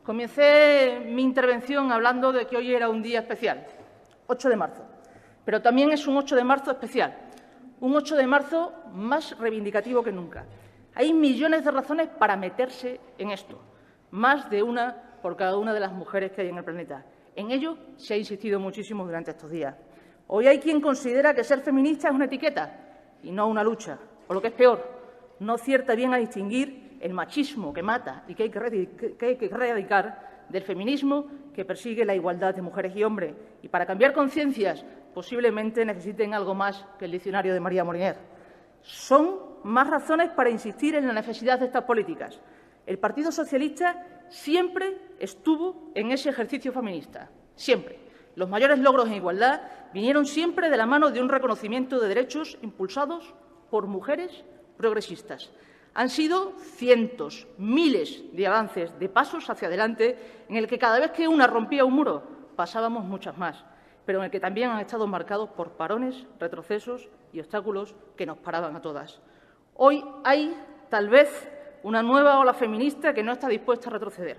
Comencé mi intervención hablando de que hoy era un día especial, 8 de marzo, pero también es un 8 de marzo especial, un 8 de marzo más reivindicativo que nunca. Hay millones de razones para meterse en esto, más de una por cada una de las mujeres que hay en el planeta. En ello se ha insistido muchísimo durante estos días. Hoy hay quien considera que ser feminista es una etiqueta y no una lucha, o lo que es peor, no acierta bien a distinguir el machismo que mata y que hay que erradicar del feminismo que persigue la igualdad de mujeres y hombres. Y para cambiar conciencias posiblemente necesiten algo más que el diccionario de María Moliner. Son más razones para insistir en la necesidad de estas políticas. El Partido Socialista siempre estuvo en ese ejercicio feminista, siempre. Los mayores logros en igualdad vinieron siempre de la mano de un reconocimiento de derechos impulsados por mujeres progresistas. Han sido cientos, miles de avances, de pasos hacia adelante, en el que cada vez que una rompía un muro pasábamos muchas más, pero en el que también han estado marcados por parones, retrocesos y obstáculos que nos paraban a todas. Hoy hay, tal vez, una nueva ola feminista que no está dispuesta a retroceder,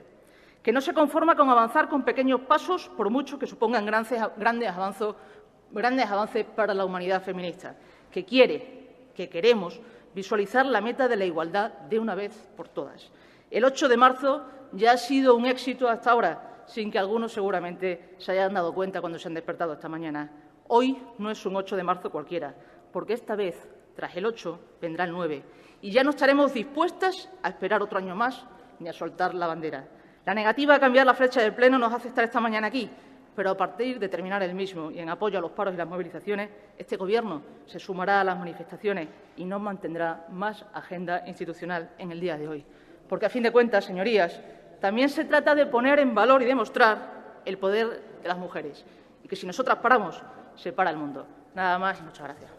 que no se conforma con avanzar con pequeños pasos, por mucho que supongan grandes avances para la humanidad feminista, que queremos visualizar la meta de la igualdad de una vez por todas. El 8 de marzo ya ha sido un éxito hasta ahora, sin que algunos seguramente se hayan dado cuenta cuando se han despertado esta mañana. Hoy no es un 8 de marzo cualquiera, porque esta vez, tras el 8, vendrá el 9, y ya no estaremos dispuestas a esperar otro año más ni a soltar la bandera. La negativa a cambiar la fecha del Pleno nos hace estar esta mañana aquí, pero a partir de terminar el mismo y en apoyo a los paros y las movilizaciones, este Gobierno se sumará a las manifestaciones y no mantendrá más agenda institucional en el día de hoy. Porque, a fin de cuentas, señorías, también se trata de poner en valor y demostrar el poder de las mujeres y que si nosotras paramos, se para el mundo. Nada más y muchas gracias.